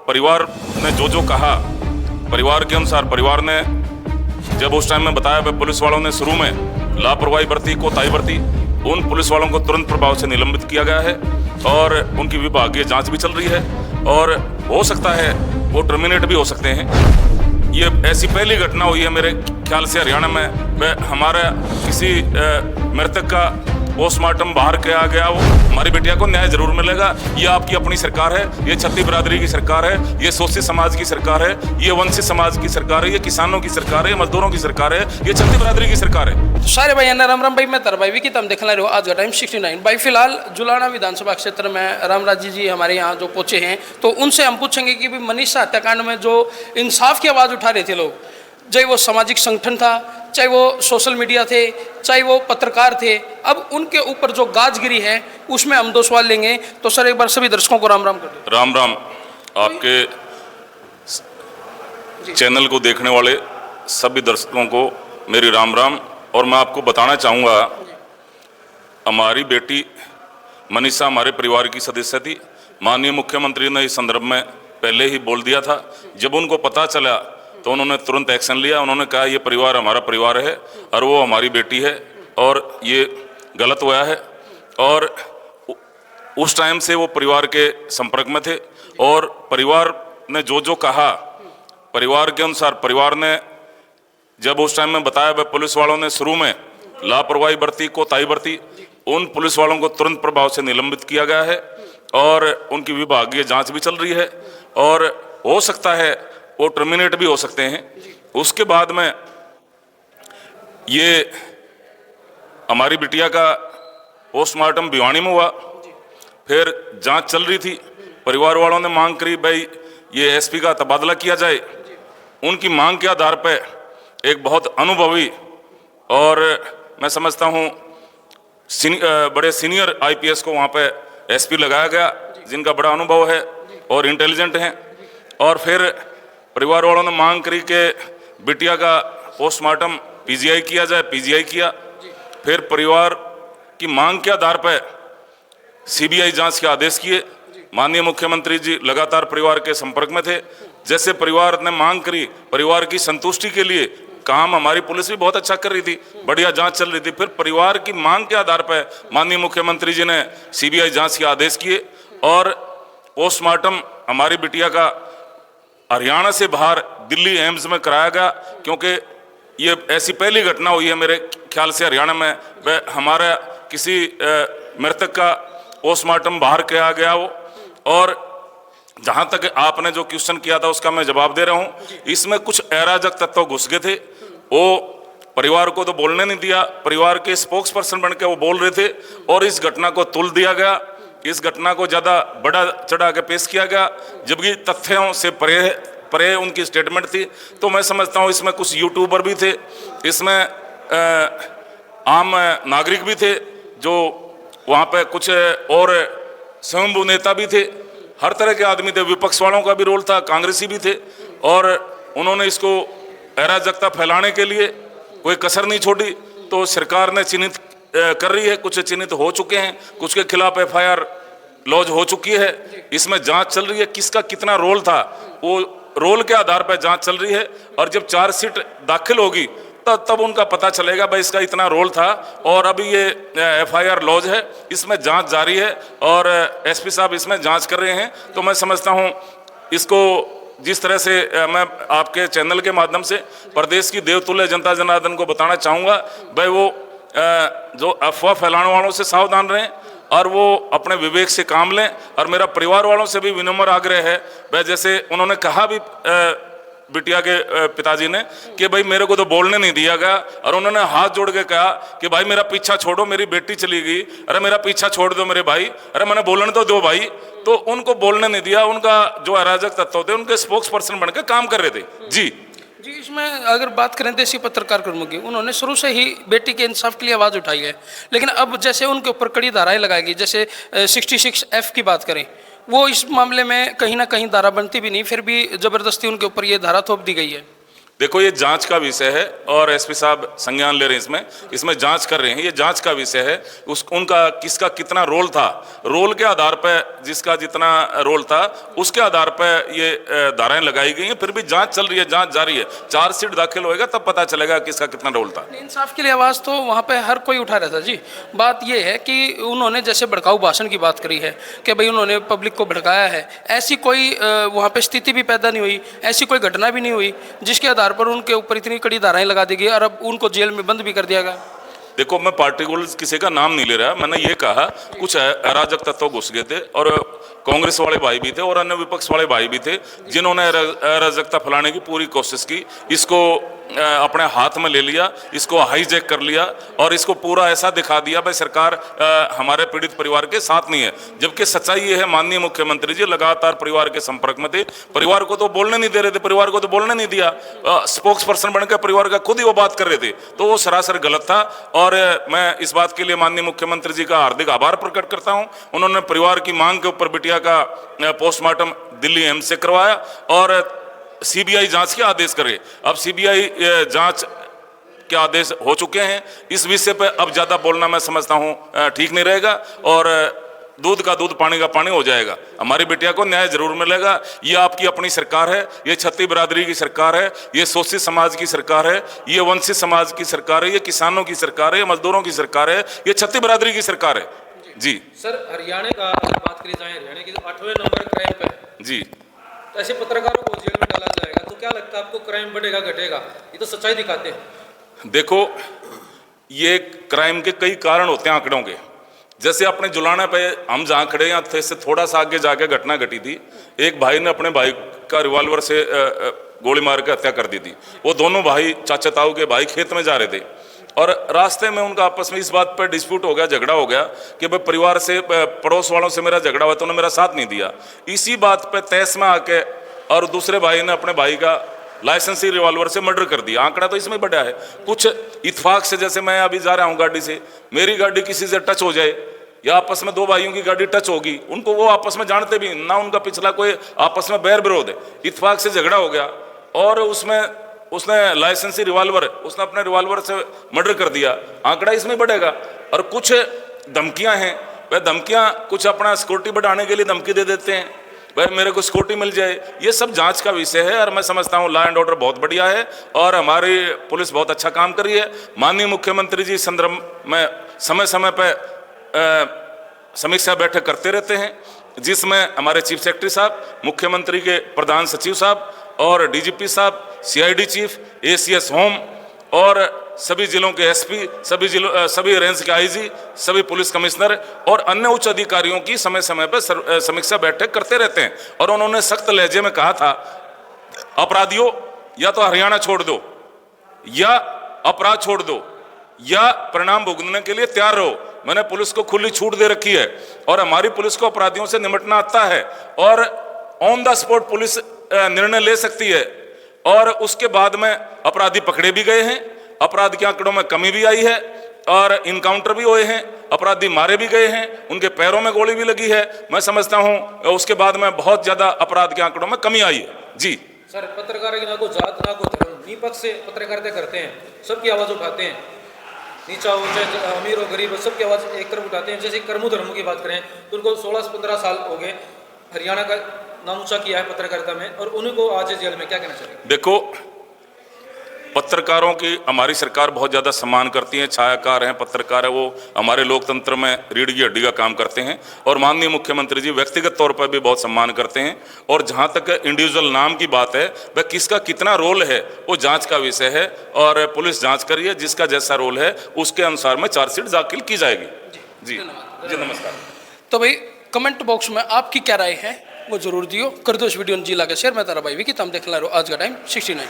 परिवार ने जो कहा, परिवार के अनुसार परिवार ने जब उस टाइम में बताया, वह पुलिस वालों ने शुरू में लापरवाही बरती, कोताही बरती, उन पुलिस वालों को तुरंत प्रभाव से निलंबित किया गया है और उनकी विभागीय जांच भी चल रही है और हो सकता है वो टर्मिनेट भी हो सकते हैं। ये ऐसी पहली घटना हुई है मेरे ख्याल से हरियाणा में, हमारा किसी मृतक का पोस्टमार्टम बाहर किया गया, वो हमारी बेटिया को न्याय जरूर मिलेगा। ये आपकी अपनी सरकार है, ये छत्ती बिरादरी की सरकार है, ये शोषित समाज की सरकार है, ये वंचित समाज की सरकार है, ये किसानों की सरकार है, मजदूरों की सरकार है, ये छत्ती बिरादरी की सरकार है। तो सारे भाई राम राम भाई, मैं तर भाई विकी तम देखना रहे हो आज का टाइम 69 भाई। फिलहाल जुलाना विधानसभा क्षेत्र में रामराज जी हमारे यहाँ जो पहुंचे हैं, तो उनसे हम पूछेंगे कि भी मनीषा हत्याकांड में जो इंसाफ की आवाज़ उठा रहे थे लोग, चाहे वो सामाजिक संगठन था, चाहे वो सोशल मीडिया थे, चाहे वो पत्रकार थे, अब उनके ऊपर जो गाज गिरी है उसमें हम 2 सवाल लेंगे। तो सर एक बार सभी दर्शकों को राम राम कर दो। राम राम। आपके चैनल को देखने वाले सभी दर्शकों को मेरी राम राम। और मैं आपको बताना चाहूँगा, हमारी बेटी मनीषा हमारे परिवार की सदस्य थी। माननीय मुख्यमंत्री ने इस संदर्भ में पहले ही बोल दिया था। जब उनको पता चला तो उन्होंने तुरंत एक्शन लिया। उन्होंने कहा ये परिवार हमारा परिवार है और वो हमारी बेटी है और ये गलत हुआ है। और उस टाइम से वो परिवार के संपर्क में थे और परिवार ने जो कहा, परिवार के अनुसार परिवार ने जब उस टाइम में बताया, वह पुलिस वालों ने शुरू में लापरवाही बरती, कोताही बरती, उन पुलिस वालों को तुरंत प्रभाव से निलंबित किया गया है और उनकी विभागीय जांच भी चल रही है और हो सकता है वो टर्मिनेट भी हो सकते हैं। उसके बाद में ये हमारी बिटिया का पोस्टमार्टम भिवानी में हुआ, फिर जांच चल रही थी। परिवार वालों ने मांग करी, भाई ये एसपी का तबादला किया जाए। उनकी मांग के आधार पर एक बहुत अनुभवी और मैं समझता हूँ बड़े सीनियर आईपीएस को वहाँ पे एसपी लगाया गया, जिनका बड़ा अनुभव है और इंटेलिजेंट हैं। और फिर परिवार वालों ने मांग करी कि बिटिया का पोस्टमार्टम पीजीआई किया जाए, पीजीआई किया। फिर परिवार की मांग के आधार पर सीबीआई जांच के आदेश किए। माननीय मुख्यमंत्री जी लगातार परिवार के संपर्क में थे। जैसे परिवार ने मांग करी, परिवार की संतुष्टि के लिए काम हमारी पुलिस भी बहुत अच्छा कर रही थी, बढ़िया जांच चल रही थी। फिर परिवार की मांग के आधार पर माननीय मुख्यमंत्री जी ने सीबीआई जांच के आदेश किए और पोस्टमार्टम हमारी बिटिया का हरियाणा से बाहर दिल्ली एम्स में कराया गया, क्योंकि ये ऐसी पहली घटना हुई है मेरे ख्याल से हरियाणा में, हमारा किसी मृतक का पोस्टमार्टम बाहर किया गया वो। और जहां तक आपने जो क्वेश्चन किया था उसका मैं जवाब दे रहा हूं। इसमें कुछ अराजक तत्व घुस गए थे, वो परिवार को तो बोलने नहीं दिया, परिवार के स्पोक्स पर्सन बन के वो बोल रहे थे और इस घटना को तुल दिया गया, इस घटना को ज़्यादा बड़ा चढ़ा के पेश किया गया, जबकि तथ्यों से परे उनकी स्टेटमेंट थी। तो मैं समझता हूँ इसमें कुछ यूट्यूबर भी थे, इसमें आम नागरिक भी थे, जो वहाँ पे कुछ और स्वयंभू नेता भी थे, हर तरह के आदमी थे, विपक्ष वालों का भी रोल था, कांग्रेसी भी थे। और उन्होंने इसको अराजकता फैलाने के लिए कोई कसर नहीं छोड़ी। तो सरकार ने चिन्हित कर रही है, कुछ चिन्हित हो चुके हैं, कुछ के खिलाफ एफआईआर लॉन्च हो चुकी है। इसमें जांच चल रही है, किसका कितना रोल था, वो रोल के आधार पर जांच चल रही है। और जब चार्जशीट दाखिल होगी तब उनका पता चलेगा भाई इसका इतना रोल था। और अभी ये एफआईआर लॉन्च है, इसमें जांच जारी है और एसपी साहब इसमें जांच कर रहे हैं। तो मैं समझता हूँ इसको जिस तरह से मैं आपके चैनल के माध्यम से प्रदेश की देवतुल्य जनता जनार्दन को बताना चाहूँगा, भाई वो जो अफवाह फैलाने वालों से सावधान रहें और वो अपने विवेक से काम लें। और मेरा परिवार वालों से भी विनम्र आग्रह है, भाई जैसे उन्होंने कहा भी बिटिया के पिताजी ने कि भाई मेरे को तो बोलने नहीं दिया गया, और उन्होंने हाथ जोड़ के कहा कि भाई मेरा पीछा छोड़ो, मेरी बेटी चली गई, अरे मेरा पीछा छोड़ दो मेरे भाई, अरे मैंने बोलने तो दो भाई। तो उनको बोलने नहीं दिया, उनका जो अराजक तत्व थे उनके स्पोक्स पर्सन बनकर काम कर रहे थे। जी इसमें अगर बात करें देसी पत्रकार कर्मों की, उन्होंने शुरू से ही बेटी के इंसाफ के लिए आवाज़ उठाई है, लेकिन अब जैसे उनके ऊपर कड़ी धाराएं लगाएगी, जैसे 66F की बात करें, वो इस मामले में कहीं ना कहीं धारा बनती भी नहीं, फिर भी ज़बरदस्ती उनके ऊपर ये धारा थोप दी गई है। देखो, ये जांच का विषय है और एसपी साहब संज्ञान ले रहे हैं इसमें जांच कर रहे हैं। ये जांच का विषय है। उनका किसका कितना रोल था, रोल के आधार पर जिसका जितना रोल था उसके आधार पर ये धाराएं लगाई गई हैं। फिर भी जांच चल रही है, जांच जारी है। चार्जशीट दाखिल होएगा तब पता चलेगा किसका कितना रोल था। इंसाफ के लिए आवाज़ तो वहाँ पे हर कोई उठा रहा था जी। बात ये है कि उन्होंने जैसे भड़काऊ भाषण की बात करी है कि भाई उन्होंने पब्लिक को भड़काया है, ऐसी कोई वहाँ पे स्थिति भी पैदा नहीं हुई, ऐसी कोई घटना भी नहीं हुई जिसके आधार पर उनके ऊपर इतनी कड़ी धाराएं लगा दी गई और अब उनको जेल में बंद भी कर दिया गया। देखो, मैं पार्टिकुलर किसी का नाम नहीं ले रहा। मैंने ये कहा कुछ अराजक तत्व घुस गए थे और कांग्रेस वाले भाई भी थे और अन्य विपक्ष वाले भाई भी थे जिन्होंने अराजकता फैलाने की पूरी कोशिश की। इसको अपने हाथ में ले लिया, इसको हाईजैक कर लिया और इसको पूरा ऐसा दिखा दिया भाई सरकार हमारे पीड़ित परिवार के साथ नहीं है। जबकि सच्चाई ये है, माननीय मुख्यमंत्री जी लगातार परिवार के संपर्क में थे। परिवार को तो बोलने नहीं दे रहे थे, परिवार को तो बोलने नहीं दिया। स्पोक्स पर्सन बनकर परिवार का खुद ही वो बात कर रहे थे, तो वो सरासर गलत था। और मैं इस बात के लिए माननीय मुख्यमंत्री जी का हार्दिक आभार प्रकट करता हूं। उन्होंने परिवार की मांग के ऊपर बिटिया का पोस्टमार्टम दिल्ली एम्स से करवाया और सीबीआई जांच के आदेश करे। अब सीबीआई जांच के आदेश हो चुके हैं। इस विषय पे अब ज्यादा बोलना मैं समझता हूं ठीक नहीं रहेगा और दूध का दूध पानी का पानी हो जाएगा। हमारी बिटिया को न्याय जरूर मिलेगा। ये आपकी अपनी सरकार है, ये छत्ती बिरादरी की सरकार है, ये शोषित समाज की सरकार है, ये वंचित समाज की सरकार है, ये किसानों की सरकार है, ये मजदूरों की सरकार है, ये छत्ती बिरादरी की सरकार है। जी सर, हरियाणा का अगर बात करी जाए, हरियाणा की 8वें नंबर क्राइम पे है जी। तो ऐसे पत्रकारों को जेल में डाला जाएगा तो क्या लगता है आपको, क्राइम बढ़ेगा घटेगा? ये तो सच्चाई दिखाते हैं। देखो, ये क्राइम के कई कारण होते हैं आंकड़ों के। जैसे अपने जुलाना पे हम जहाँ खड़े हैं थे, इससे थोड़ा सा आगे जाके घटना घटी थी। एक भाई ने अपने भाई का रिवॉल्वर से गोली मार के हत्या कर दी थी। वो दोनों भाई, चाचा ताऊ के भाई, खेत में जा रहे थे और रास्ते में उनका आपस में इस बात पर डिस्प्यूट हो गया, झगड़ा हो गया कि भाई परिवार से, पड़ोस वालों से मेरा झगड़ा हुआ तो उन्होंने मेरा साथ नहीं दिया। इसी बात पे तहस में आके और दूसरे भाई ने अपने भाई का लाइसेंसी रिवॉल्वर से मर्डर कर दिया। आंकड़ा तो इसमें बड़ा है। कुछ इत्फाक से, जैसे मैं अभी जा रहा हूँ गाड़ी से, मेरी गाड़ी किसी से टच हो जाए या आपस में दो भाइयों की गाड़ी टच होगी, उनको वो आपस में जानते भी ना, उनका पिछला कोई आपस में बैर विरोध है, इत्फाक से झगड़ा हो गया और उसमें उसने लाइसेंसी रिवॉल्वर, उसने अपने रिवॉल्वर से मर्डर कर दिया। आंकड़ा इसमें बढ़ेगा। और कुछ धमकियां हैं, वह धमकियां कुछ अपना सिक्योरिटी बढ़ाने के लिए धमकी दे देते हैं, भाई मेरे को सिक्योरिटी मिल जाए। ये सब जांच का विषय है और मैं समझता हूँ लॉ एंड ऑर्डर बहुत बढ़िया है और हमारी पुलिस बहुत अच्छा काम कर रही है। माननीय मुख्यमंत्री जी संदर्भ में समय समय पर समीक्षा बैठक करते रहते हैं, जिसमें हमारे चीफ सेक्रेटरी साहब, मुख्यमंत्री के प्रधान सचिव साहब और डीजीपी साहब, सीआईडी चीफ, एसीएस होम और सभी जिलों के एसपी, सभी रेंज के आईजी, सभी पुलिस कमिश्नर और अन्य उच्च अधिकारियों की समय समय पर समीक्षा बैठक करते रहते हैं। और उन्होंने सख्त लहजे में कहा था, अपराधियों या तो हरियाणा छोड़ दो या अपराध छोड़ दो या परिणाम भुगतने के लिए तैयार रहो। मैंने पुलिस को खुली छूट दे रखी है और हमारी पुलिस को अपराधियों से निपटना आता है और ऑन द स्पॉट पुलिस निर्णय ले सकती है। और उसके बाद में अपराधी पकड़े भी गए हैं, अपराध के आंकड़ों में कमी भी आई है और इनकाउंटर भी हुए हैं, अपराधी मारे भी गए हैं, उनके पैरों में गोली भी लगी है। मैं समझता हूं उसके बाद में बहुत ज्यादा अपराध के आंकड़ों में कमी आई है। जी सर, पत्रकार की ना को जात ना को धर्म, निपक्ष से पत्रकारिता करते हैं, सबकी आवाज उठाते हैं, नीचा हो चाहे अमीर हो गरीब हो, सबकी आवाज एक तरफ उठाते हैं। जैसे कर्मू धर्म की बात करें तो उनको 16 से 15 साल हो गए, हरियाणा का नाम ऊंचा किया है पत्रकारिता में और उन्हीं को आज जेल में, क्या कहना चाहिए? देखो, पत्रकारों की हमारी सरकार बहुत ज़्यादा सम्मान करती है। छायाकार हैं, पत्रकार है, वो हमारे लोकतंत्र में रीढ़ की हड्डी का काम करते हैं और माननीय मुख्यमंत्री जी व्यक्तिगत तौर पर भी बहुत सम्मान करते हैं। और जहाँ तक इंडिविजुअल नाम की बात है, वह किसका कितना रोल है वो जांच का विषय है और पुलिस जांच करिए, जिसका जैसा रोल है उसके अनुसार में चार्जशीट दाखिल की जाएगी। जी जी, नमस्कार। तो भाई कमेंट बॉक्स में आपकी क्या राय है वो जरूर दियो, कर दो इस वीडियो ने जी लाके शेयर। मैं तारा भाई विकी, तुम देखना रहो आज का टाइम 69।